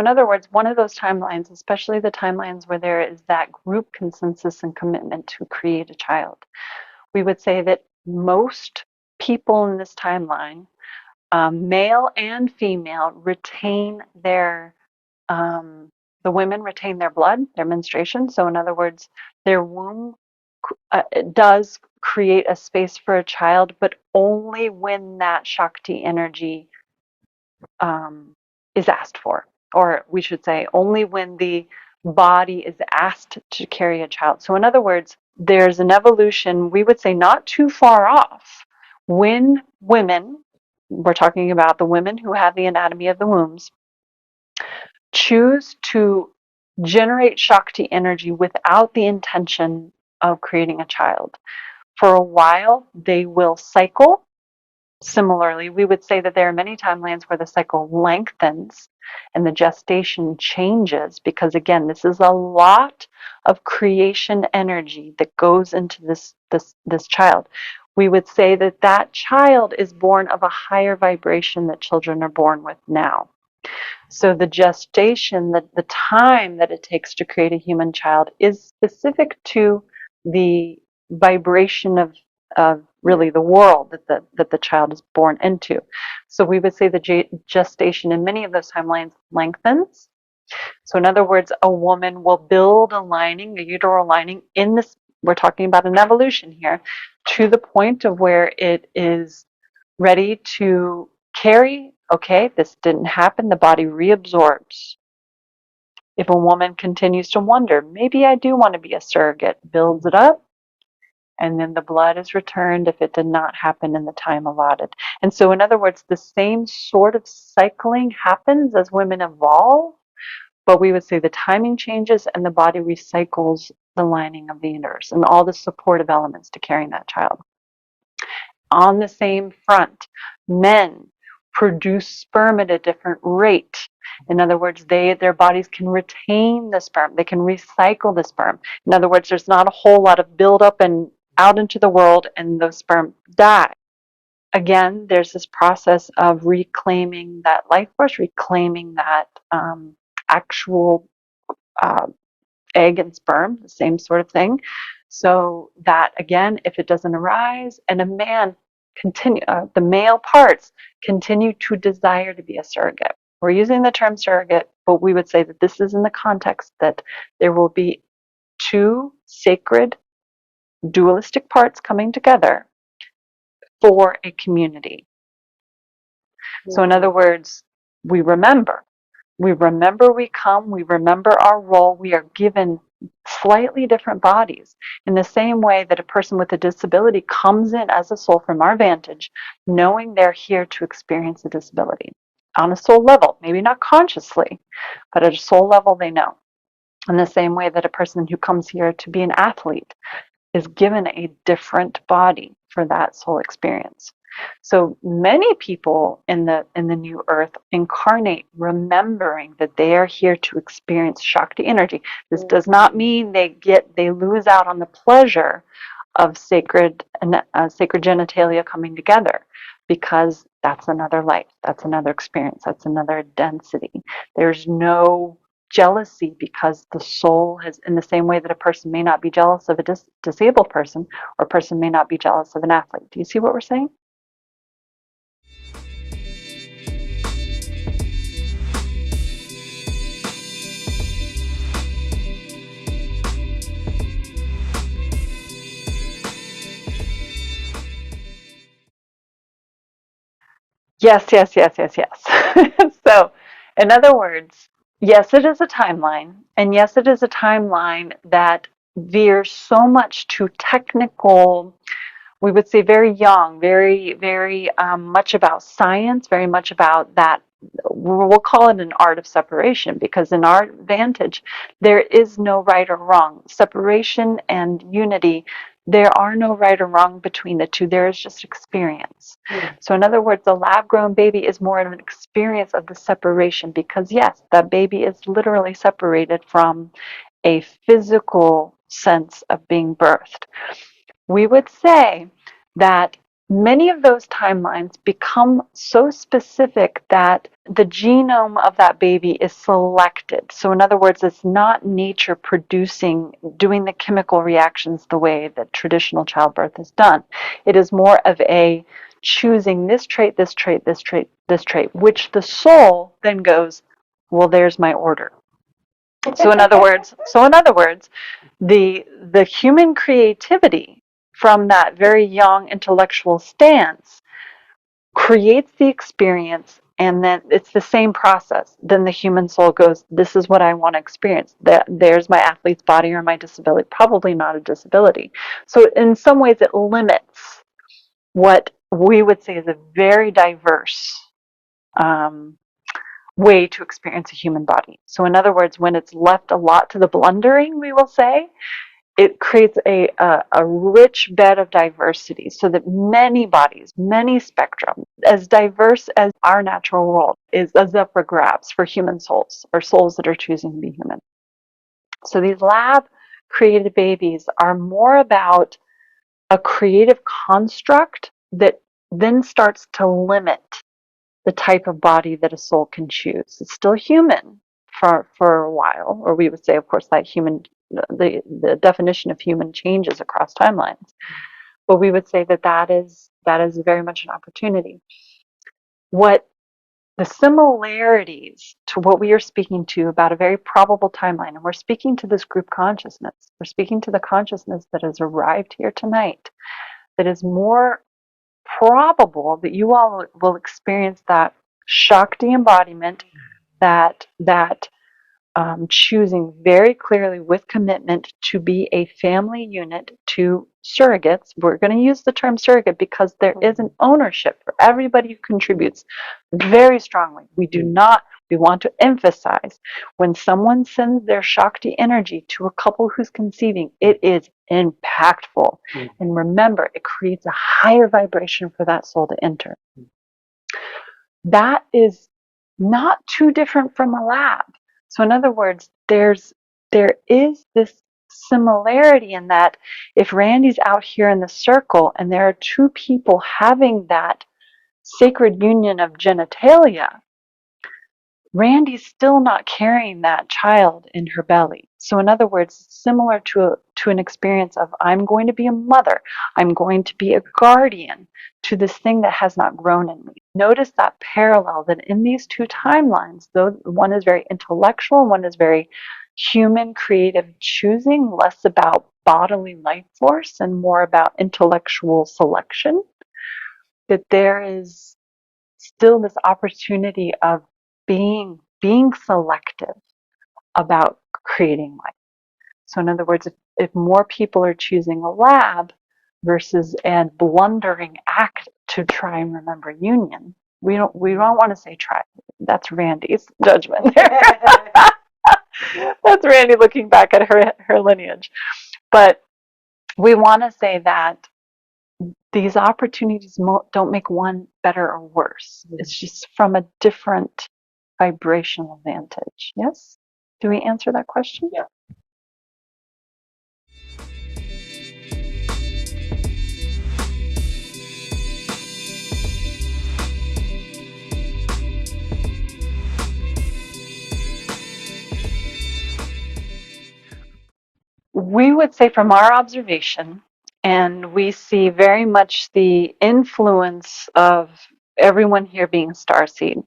in other words, one of those timelines, especially the timelines where there is that group consensus and commitment to create a child, we would say that most people in this timeline, male and female, retain their, the women retain their blood, their menstruation. So, in other words, their womb does create a space for a child, but only when that Shakti energy is asked for, or we should say, only when the body is asked to carry a child. So, in other words, there's an evolution, we would say, not too far off, when women, we're talking about the women who have the anatomy of the wombs, choose to generate Shakti energy without the intention of creating a child. For a while, they will cycle. Similarly, we would say that there are many timelines where the cycle lengthens and the gestation changes because, again, this is a lot of creation energy that goes into this child. We would say that that child is born of a higher vibration that children are born with now. So the gestation, the time that it takes to create a human child is specific to the vibration of really the world that the child is born into. So we would say the gestation in many of those timelines lengthens. So in other words, a woman will build a lining, a uterine lining in this, we're talking about an evolution here, to the point of where it is ready to carry. Okay, this didn't happen, the body reabsorbs. If a woman continues to wonder, maybe I do want to be a surrogate, builds it up, and then the blood is returned if it did not happen in the time allotted. And so, in other words, the same sort of cycling happens as women evolve, but we would say the timing changes and the body recycles the lining of the uterus and all the supportive elements to carrying that child. On the same front, men produce sperm at a different rate. In other words, their bodies can retain the sperm. They can recycle the sperm. In other words, there's not a whole lot of buildup and out into the world and those sperm die. Again, there's this process of reclaiming that life force, reclaiming that actual egg and sperm, the same sort of thing. So that, again, if it doesn't arise and a man the male parts continue to desire to be a surrogate. We're using the term surrogate, but we would say that this is in the context that there will be two sacred dualistic parts coming together for a community. So in other words, we remember we come, we remember our role, we are given slightly different bodies in the same way that a person with a disability comes in as a soul from our vantage, knowing they're here to experience a disability on a soul level, maybe not consciously, but at a soul level they know. In the same way that a person who comes here to be an athlete is given a different body for that soul experience. So many people in the new earth incarnate remembering that they are here to experience Shakti energy. This does not mean they lose out on the pleasure of sacred genitalia coming together, because that's another life, that's another experience, that's another density. There's no jealousy because the soul has, in the same way that a person may not be jealous of a disabled person, or a person may not be jealous of an athlete. Do you see what we're saying? Yes, yes, yes, yes, yes. So, in other words, yes, it is a timeline, and yes, it is a timeline that veers so much to technical, we would say very young, very, very much about science, very much about that. We'll call it an art of separation, because in our vantage, there is no right or wrong. Separation and unity, there are no right or wrong between the two. There is just experience. So in other words, the lab-grown baby is more of an experience of the separation, because yes, that baby is literally separated from a physical sense of being birthed. We would say that many of those timelines become so specific that the genome of that baby is selected. So in other words, it's not nature doing the chemical reactions the way that traditional childbirth is done. It is more of a choosing this trait, this trait, this trait, this trait, which the soul then goes, well, there's my order. So in other words, the human creativity from that very young intellectual stance creates the experience, and then it's the same process. Then the human soul goes, this is what I want to experience. There's my athlete's body or my disability, probably not a disability. So in some ways it limits what we would say is a very diverse way to experience a human body. So in other words, when it's left a lot to the blundering, we will say, it creates a rich bed of diversity so that many bodies, many spectrum, as diverse as our natural world is up for grabs for human souls, or souls that are choosing to be human. So these lab created babies are more about a creative construct that then starts to limit the type of body that a soul can choose. It's still human for a while, or we would say, of course, that the definition of human changes across timelines. But we would say that is very much an opportunity. What the similarities to what we are speaking to about a very probable timeline, and we're speaking to this group consciousness, we're speaking to the consciousness that has arrived here tonight, that is more probable that you all will experience that SHAKTI embodiment, that choosing very clearly with commitment to be a family unit to surrogates. We're going to use the term surrogate because there is an ownership for everybody who contributes very strongly. We want to emphasize when someone sends their SHAKTI energy to a couple who's conceiving, it is impactful. And remember, it creates a higher vibration for that soul to enter. That is not too different from a lab. So in other words, there is this similarity in that if Randi's out here in the circle and there are two people having that sacred union of genitalia, Randi's still not carrying that child in her belly. So in other words, it's similar to an experience of I'm going to be a mother. I'm going to be a guardian to this thing that has not grown in me. Notice that parallel that in these two timelines, though one is very intellectual, one is very human, creative choosing, less about bodily life force and more about intellectual selection, that there is still this opportunity of being selective about creating life. So in other words, if more people are choosing a lab versus a blundering act to try and remember union, we don't want to say try. That's Randi's judgment there. That's Randi looking back at her lineage. But we want to say that these opportunities don't make one better or worse. It's just from a different vibrational vantage. Yes? Do we answer that question? Yeah. We would say from our observation, and we see very much the influence of everyone here being starseed.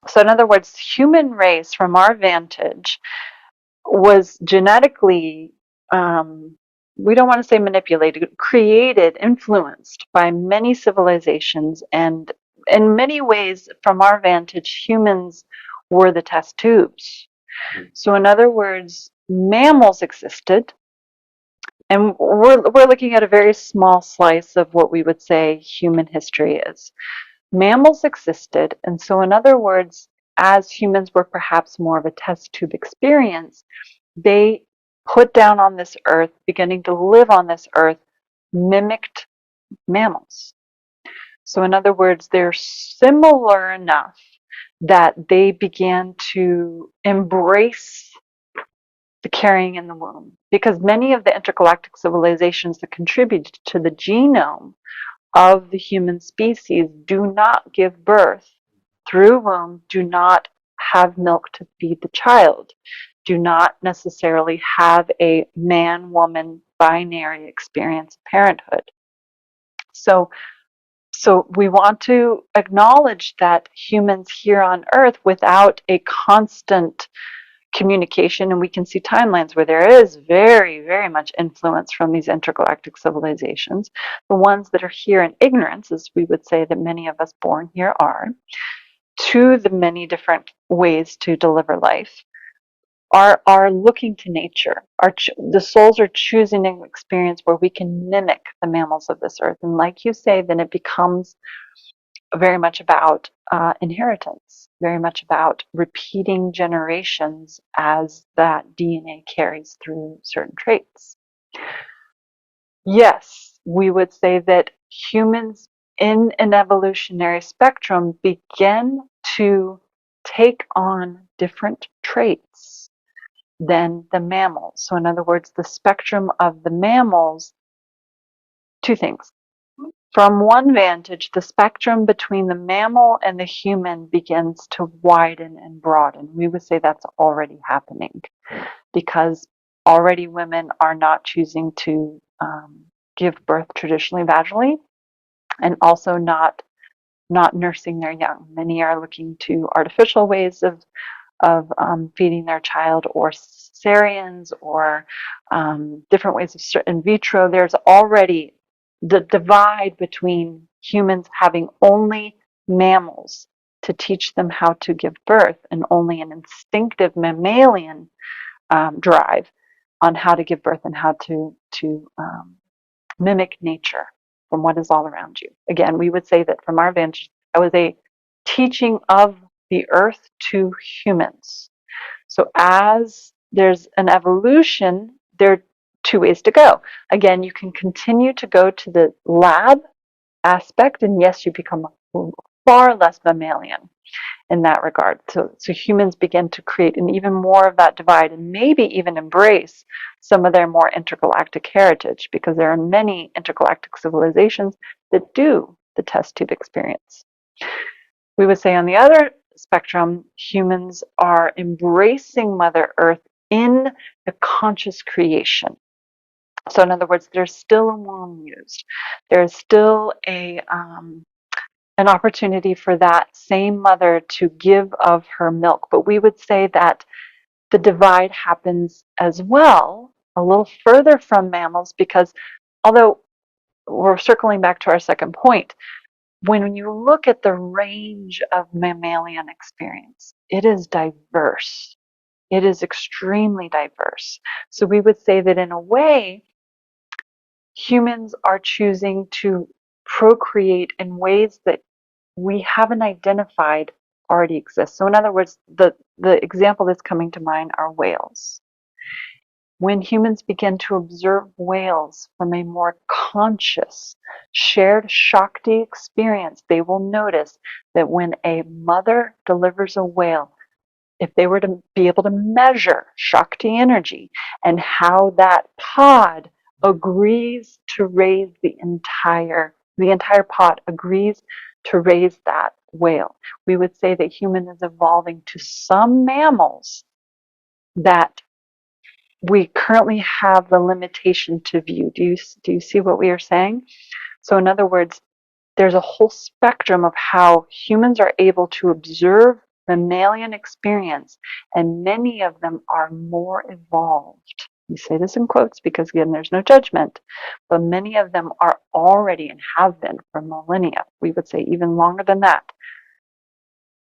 So in other words, human race from our vantage was genetically, we don't want to say manipulated, created, influenced by many civilizations, and in many ways, from our vantage, humans were the test tubes. So in other words, mammals existed, and we're looking at a very small slice of what we would say human history is. Mammals existed, and so in other words, as humans were perhaps more of a test tube experience, they put down on this earth, beginning to live on this earth, mimicked mammals. So in other words, they're similar enough that they began to embrace the carrying in the womb, because many of the intergalactic civilizations that contributed to the genome of the human species do not give birth through womb, do not have milk to feed the child, do not necessarily have a man-woman binary experience of parenthood. So we want to acknowledge that humans here on Earth, without a constant communication, and we can see timelines where there is very, very much influence from these intergalactic civilizations. The ones that are here in ignorance, as we would say that many of us born here are, to the many different ways to deliver life, are looking to nature. The souls are choosing an experience where we can mimic the mammals of this earth. And like you say, then it becomes very much about inheritance, very much about repeating generations as that DNA carries through certain traits. Yes, we would say that humans in an evolutionary spectrum begin to take on different traits than the mammals. So, in other words, the spectrum of the mammals, two things. From one vantage, the spectrum between the mammal and the human begins to widen and broaden. We would say that's already happening because already women are not choosing to give birth traditionally vaginally, and also not nursing their young. Many are looking to artificial ways of feeding their child, or cesareans, or different ways of in vitro. There's already the divide between humans having only mammals to teach them how to give birth, and only an instinctive mammalian drive on how to give birth and how to mimic nature from what is all around you. Again, we would say that from our vantage, that was a teaching of the earth to humans. So as there's an evolution, there are two ways to go. Again, you can continue to go to the lab aspect, and yes, you become far less mammalian in that regard. So humans begin to create an even more of that divide, and maybe even embrace some of their more intergalactic heritage, because there are many intergalactic civilizations that do the test tube experience. We would say on the other spectrum, humans are embracing Mother Earth in the conscious creation. So in other words, there's still a womb used. There's still an opportunity for that same mother to give of her milk. But we would say that the divide happens as well a little further from mammals, because although we're circling back to our second point, when you look at the range of mammalian experience, it is diverse. It is extremely diverse. So we would say that in a way, humans are choosing to procreate in ways that we haven't identified already exist. So in other words, the example that's coming to mind are whales. When humans begin to observe whales from a more conscious, shared SHAKTI experience, they will notice that when a mother delivers a whale, if they were to be able to measure SHAKTI energy and how that pod agrees to raise the entire pod agrees to raise that whale, we would say that human is evolving to some mammals that we currently have the limitation to view. Do you see what we are saying? So in other words, there's a whole spectrum of how humans are able to observe mammalian experience, and many of them are more evolved. We say this in quotes because, again, there's no judgment, but many of them are already, and have been for millennia, we would say even longer than that,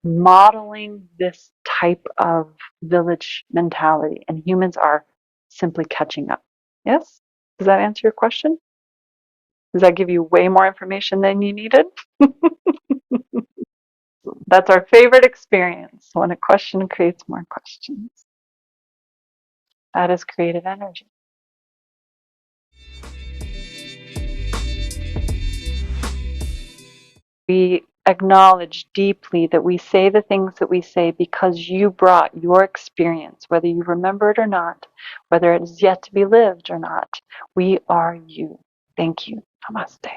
modeling this type of village mentality, and humans are simply catching up. Yes? Does that answer your question? Does that give you way more information than you needed? That's our favorite experience, when a question creates more questions. That is creative energy. We acknowledge deeply that we say the things that we say because you brought your experience, whether you remember it or not, whether it is yet to be lived or not. We are you. Thank you. Namaste.